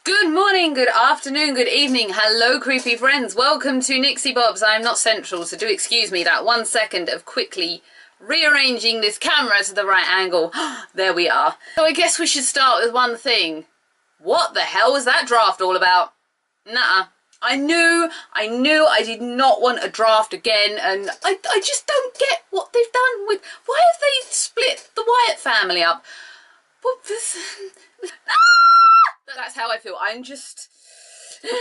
Good morning, good afternoon, good evening, hello creepy friends, welcome to Nixie Bob's. I'm not central, so do excuse me that 1 second of quickly rearranging this camera to the right angle. There we are. So I guess we should start with one thing. What the hell was that draft all about? Nuh-uh. I knew I did not want a draft again, and I just don't get what they've done with... Why have they split the Wyatt family up? What this... That's how I feel. I'm just... Why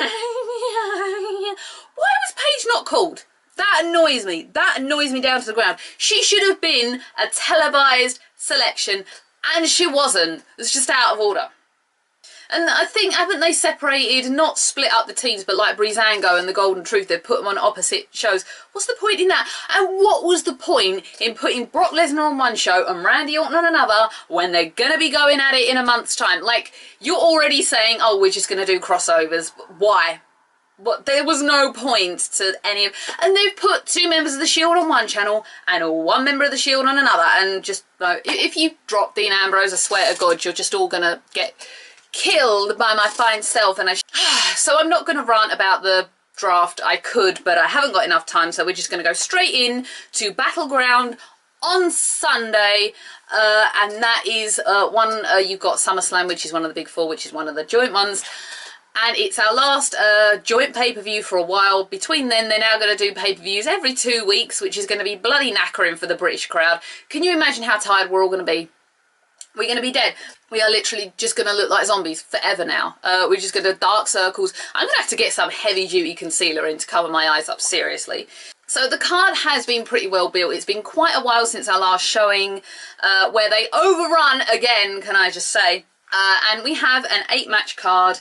was Paige not called? That annoys me. That annoys me down to the ground. She should have been a televised selection, and she wasn't. It was just out of order. And I think, haven't they separated, not split up the teams, but like Breezango and the Golden Truth, they've put them on opposite shows. What's the point in that? And what was the point in putting Brock Lesnar on one show and Randy Orton on another when they're going to be going at it in a month's time? Like, you're already saying, oh, we're just going to do crossovers. Why? But there was no point to any of... And they've put 2 members of the Shield on one channel and 1 member of the Shield on another. And just, if you drop Dean Ambrose, I swear to God, you're just all going to get... killed by my fine self. And so I'm not going to rant about the draft. I could, but I haven't got enough time, so we're just going to go straight in to Battleground on Sunday, and that is you've got SummerSlam, which is one of the big 4, which is one of the joint ones, and it's our last joint pay-per-view for a while. Between then, they're now going to do pay-per-views every 2 weeks, which is going to be bloody knackering for the British crowd. Can you imagine how tired we're all going to be? We're going to be dead. We are literally just going to look like zombies forever now. We're just going to dark circles. I'm going to have to get some heavy-duty concealer in to cover my eyes up, seriously. So the card has been pretty well built. It's been quite a while since our last showing, where they overrun again, can I just say. And we have an 8-match card.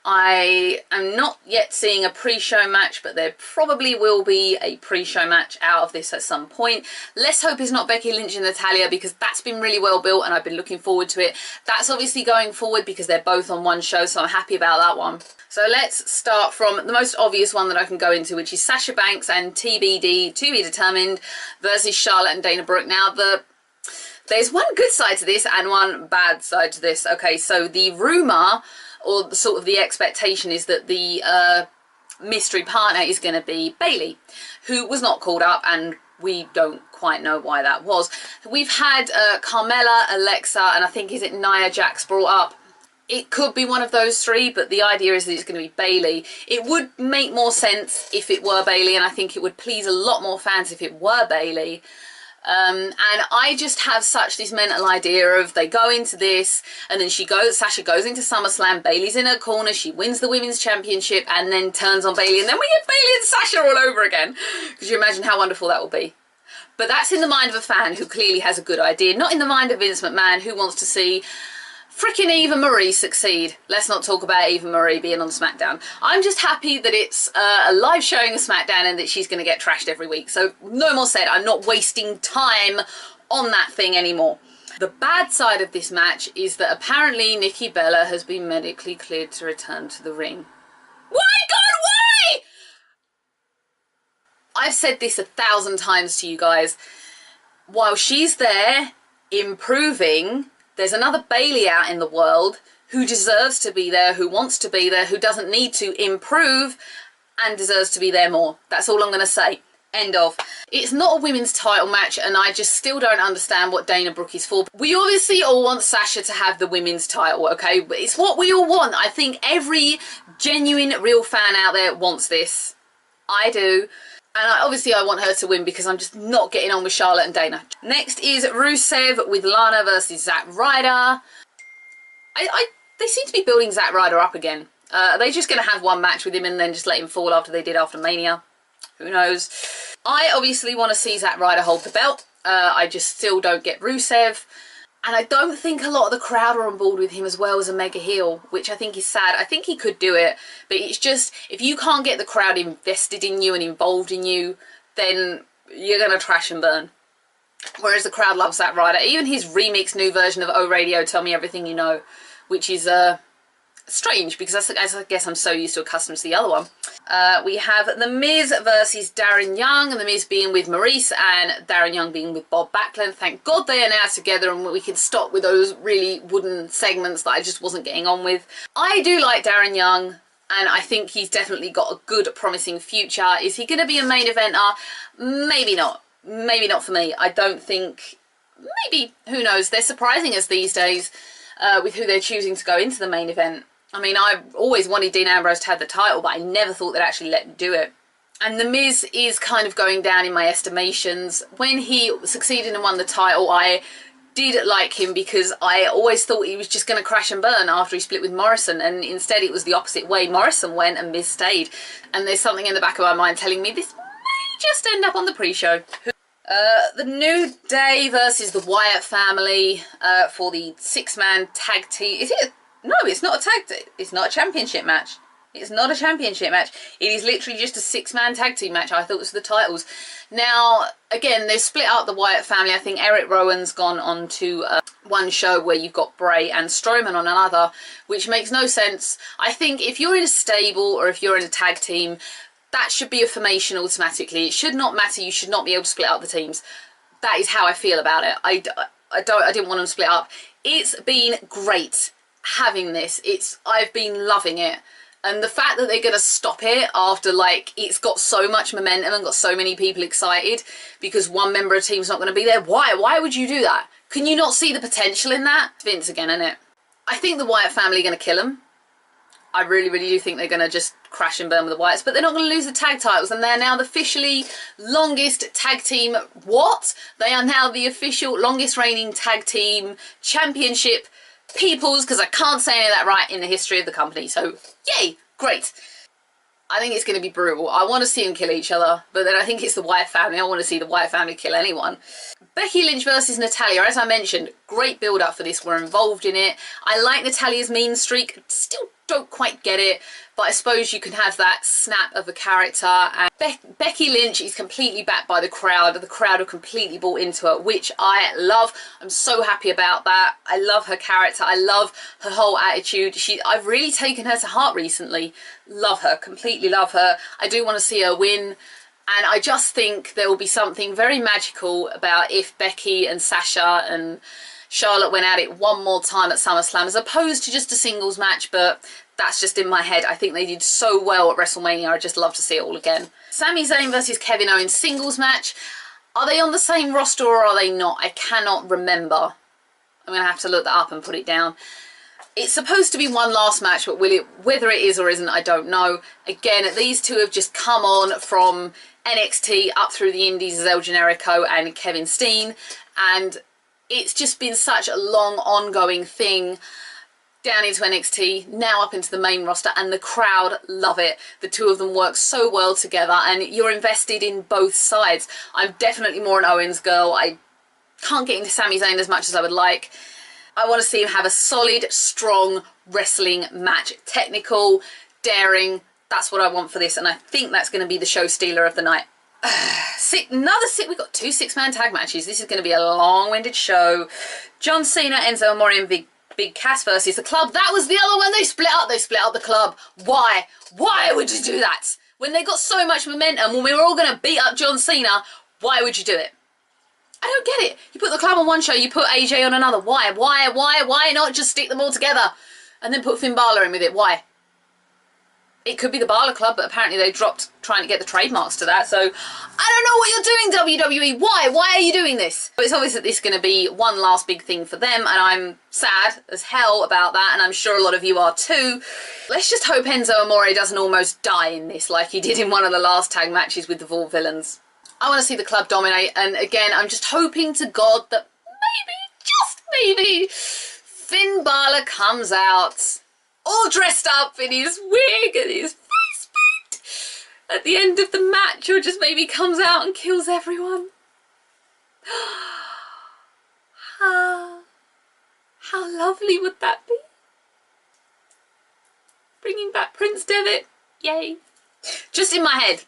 I am not yet seeing a pre-show match, but there probably will be a pre-show match out of this at some point. Let's hope it's not Becky Lynch and Natalya, because that's been really well built and I've been looking forward to it. That's obviously going forward because they're both on one show, so I'm happy about that one. So let's start from the most obvious one that I can go into, which is Sasha Banks and TBD, to be determined, versus Charlotte and Dana Brooke. Now, there's one good side to this and one bad side to this. Okay, so the rumour, or sort of the expectation, is that the mystery partner is going to be Bayley, who was not called up, and we don't quite know why that was. We've had Carmella, Alexa, and I think, is it Nia Jax brought up? It could be one of those 3, but the idea is that it's going to be Bayley. It would make more sense if it were Bayley, and I think it would please a lot more fans if it were Bayley. And I just have such this mental idea of they go into this, and then Sasha goes into SummerSlam, Bayley's in her corner, she wins the Women's Championship, and then turns on Bayley, and then we get Bayley and Sasha all over again. Could you imagine how wonderful that would be? But that's in the mind of a fan who clearly has a good idea, not in the mind of Vince McMahon, who wants to see frickin' Eva Marie succeed. Let's not talk about Eva Marie being on SmackDown. I'm just happy that it's a live showing of SmackDown and that she's going to get trashed every week. So no more said. I'm not wasting time on that thing anymore. The bad side of this match is that apparently Nikki Bella has been medically cleared to return to the ring. Why, God, why? I've said this 1,000 times to you guys. While she's there improving, there's another Bayley out in the world who deserves to be there, who wants to be there, who doesn't need to improve and deserves to be there more. That's all I'm going to say. End of. It's not a women's title match, and I just still don't understand what Dana Brooke is for. We obviously all want Sasha to have the women's title, okay? But it's what we all want. I think every genuine, real fan out there wants this. I do. And obviously I want her to win because I'm just not getting on with Charlotte and Dana. Next is Rusev with Lana versus Zack Ryder. They seem to be building Zack Ryder up again. Are they just going to have one match with him and then just let him fall after they did after Mania? Who knows? I obviously want to see Zack Ryder hold the belt. I just still don't get Rusev. And I don't think a lot of the crowd are on board with him as well as a mega heel, which I think is sad. I think he could do it, but it's just, if you can't get the crowd invested in you and involved in you, then you're going to trash and burn. Whereas the crowd loves Zack Ryder. Even his remixed new version of Oh Radio, Tell Me Everything You Know, which is strange because I guess I'm so used to accustomed to the other one. We have The Miz versus Darren Young, and The Miz being with Maurice and Darren Young being with Bob Backlund. Thank God they are now together and we can stop with those really wooden segments that I just wasn't getting on with. I do like Darren Young, and I think he's definitely got a good, promising future. Is he going to be a main eventer? Maybe not. Maybe not for me. I don't think... Maybe. Who knows? They're surprising us these days with who they're choosing to go into the main event. I mean, I always wanted Dean Ambrose to have the title, but I never thought they'd actually let him do it. And The Miz is kind of going down in my estimations. When he succeeded and won the title, I did like him because I always thought he was just going to crash and burn after he split with Morrison, and instead it was the opposite way. Morrison went and Miz stayed. And there's something in the back of my mind telling me this may just end up on the pre-show. The New Day versus the Wyatt family for the 6-man tag team. Is it? No, it's not a tag team. It's not a championship match. It's not a championship match. It is literally just a 6-man tag team match. I thought it was the titles. Now, again, they've split up the Wyatt family. I think Eric Rowan's gone on to one show where you've got Bray and Strowman on another, which makes no sense. I think if you're in a stable or if you're in a tag team, that should be a formation automatically. It should not matter. You should not be able to split up the teams. That is how I feel about it. I didn't want them to split up. It's been great having this. I've been loving it. And the fact that they're going to stop it after, like, it's got so much momentum and got so many people excited because one member of the team's not going to be there. Why? Why would you do that? Can you not see the potential in that? Vince again, innit? I think the Wyatt family are going to kill them. I really, really do think they're going to just crash and burn with the Wyatts, but they're not going to lose the tag titles, and they're now the officially longest tag team. What? They are now the official longest reigning tag team championship peoples, because I can't say any of that right, in the history of the company. So, yay! Great. I think it's going to be brutal. I want to see them kill each other, but then I think it's the Wyatt family. I want to see the Wyatt family kill anyone. Becky Lynch versus Natalya. As I mentioned, great build-up for this. We're involved in it. I like Natalya's mean streak. Still don't quite get it, but I suppose you can have that snap of a character. And Becky Lynch is completely backed by the crowd. The crowd have completely bought into her, which I love. I'm so happy about that. I love her character. I love her whole attitude. I've really taken her to heart recently. Love her, completely love her. I do want to see her win. And I just think there will be something very magical about if Becky and Sasha and Charlotte went at it one more time at SummerSlam, as opposed to just a singles match, but that's just in my head. I think they did so well at WrestleMania. I'd just love to see it all again. Sami Zayn versus Kevin Owens singles match. Are they on the same roster or are they not? I cannot remember. I'm going to have to look that up and put it down. It's supposed to be one last match, but whether it is or isn't, I don't know. Again, these two have just come on from NXT up through the Indies as El Generico and Kevin Steen, and it's just been such a long ongoing thing down into NXT, now up into the main roster, and the crowd love it. The two of them work so well together and you're invested in both sides. I'm definitely more an Owens girl. I can't get into Sami Zayn as much as I would like. I want to see him have a solid, strong wrestling match. Technical, daring, that's what I want for this, and I think that's going to be the show stealer of the night. We've got 2 6-man tag matches. This is going to be a long-winded show. John Cena, Enzo Amore and Big Cass versus the Club. That was the other one. They split up the Club. Why? Why would you do that? When they got so much momentum, when we were all going to beat up John Cena, why would you do it? I don't get it. You put the Club on one show, you put AJ on another. Why? Why not just stick them all together and then put Finn Balor in with it? Why? It could be the Balor Club, but apparently they dropped trying to get the trademarks to that. So I don't know what you're doing, WWE. Why? Why are you doing this? But it's obvious that this is going to be one last big thing for them, and I'm sad as hell about that, and I'm sure a lot of you are too. Let's just hope Enzo Amore doesn't almost die in this like he did in one of the last tag matches with the Vaudevillains. I want to see the Club dominate, and again, I'm just hoping to God that maybe, just maybe, Finn Balor comes out all dressed up in his wig and his face paint at the end of the match, or just maybe comes out and kills everyone. How lovely would that be? Bringing back Prince Devitt, yay. Just in my head.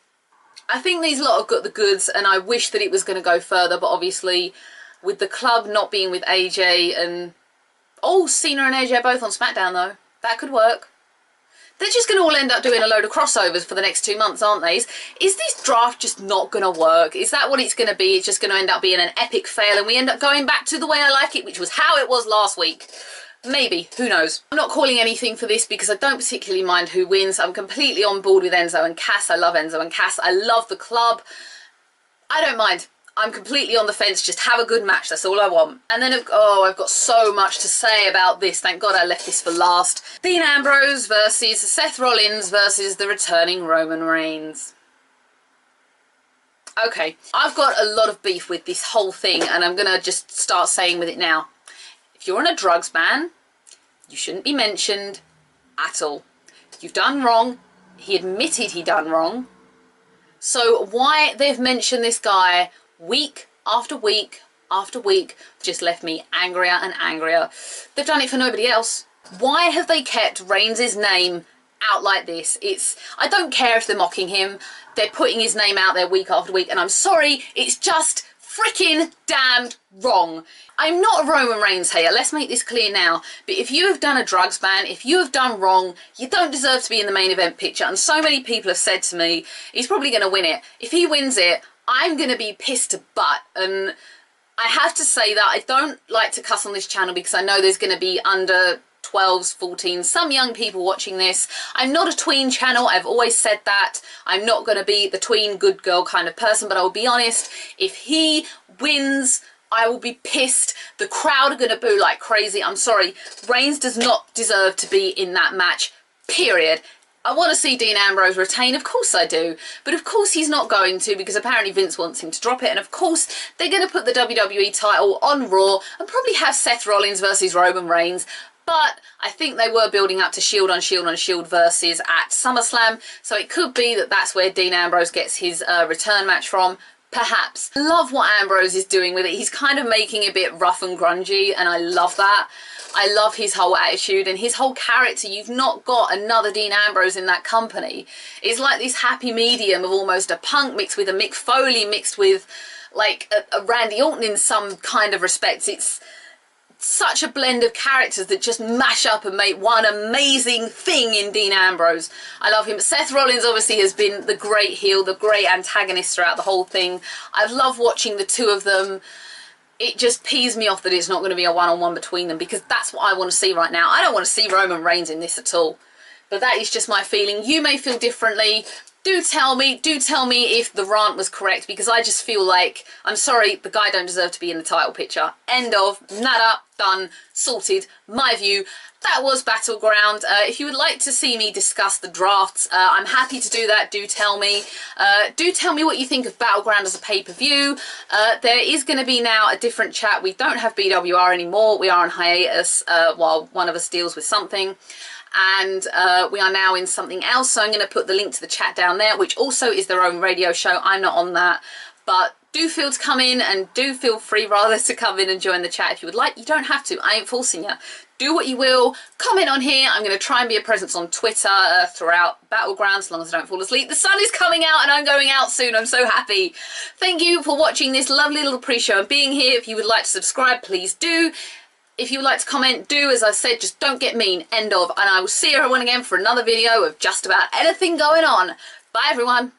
I think these lot have got the goods, and I wish that it was going to go further, but obviously with the Club not being with AJ and... Oh, Cena and AJ are both on SmackDown though. That could work. They're just going to all end up doing a load of crossovers for the next 2 months, aren't they? Is this draft just not going to work? Is that what it's going to be? It's just going to end up being an epic fail and we end up going back to the way I like it, which was how it was last week. Maybe, who knows. I'm not calling anything for this because I don't particularly mind who wins. I'm completely on board with Enzo and Cass. I love Enzo and Cass. I love the club. I don't mind. I'm completely on the fence. Just have a good match. That's all I want. And then, oh, I've got so much to say about this. Thank God I left this for last. Dean Ambrose versus Seth Rollins versus the returning Roman Reigns. Okay, I've got a lot of beef with this whole thing and I'm going to just start saying with it now. If you're on a drugs ban, you shouldn't be mentioned at all. You've done wrong. He admitted he done wrong. So why they've mentioned this guy week after week after week just left me angrier and angrier. They've done it for nobody else. Why have they kept Reigns' name out like this? I don't care if they're mocking him. They're putting his name out there week after week and I'm sorry, it's just freaking damned wrong. I'm not a Roman Reigns hater, let's make this clear now, but if you have done a drugs ban, if you have done wrong, you don't deserve to be in the main event picture, and so many people have said to me, he's probably going to win it. If he wins it, I'm going to be pissed to butt, and I have to say that I don't like to cuss on this channel because I know there's going to be under 12s, 14s, some young people watching this. I'm not a tween channel, I've always said that. I'm not going to be the tween good girl kind of person, but I will be honest, if he wins, I will be pissed. The crowd are going to boo like crazy. I'm sorry, Reigns does not deserve to be in that match, period. I want to see Dean Ambrose retain, of course I do, but of course he's not going to because apparently Vince wants him to drop it, and of course they're going to put the WWE title on Raw and probably have Seth Rollins versus Roman Reigns. But I think they were building up to Shield on Shield on Shield versus at SummerSlam, so it could be that that's where Dean Ambrose gets his return match from. Perhaps. I love what Ambrose is doing with it. He's kind of making it a bit rough and grungy, and I love that. I love his whole attitude and his whole character. You've not got another Dean Ambrose in that company. It's like this happy medium of almost a Punk mixed with a Mick Foley mixed with like a Randy Orton in some kind of respects. It's such a blend of characters that just mash up and make one amazing thing in Dean Ambrose. I love him. Seth Rollins obviously has been the great heel, the great antagonist throughout the whole thing. I love watching the two of them. It just pees me off that it's not going to be a one-on-one between them because that's what I want to see right now. I don't want to see Roman Reigns in this at all. But that is just my feeling. You may feel differently. Do tell me if the rant was correct because I just feel like, I'm sorry, the guy don't deserve to be in the title picture. End of, nada, done, sorted, my view. That was Battleground. If you would like to see me discuss the drafts, I'm happy to do that. Do tell me. Do tell me what you think of Battleground as a pay-per-view. There is going to be now a different chat. We don't have BWR anymore. We are on hiatus while one of us deals with something. And we are now in something else, so I'm going to put the link to the chat down there, which also is their own radio show. I'm not on that, but do feel to come in, and do feel free rather to come in and join the chat if you would like. You don't have to. I ain't forcing you. Do what you will. Comment on here. I'm going to try and be a presence on Twitter throughout Battleground, as long as I don't fall asleep. The sun is coming out and I'm going out soon. I'm so happy. Thank you for watching this lovely little pre-show and being here. If you would like to subscribe, please do. If you would like to comment, do. As I said, just don't get mean. End of. And I will see everyone again for another video of just about anything going on. Bye, everyone.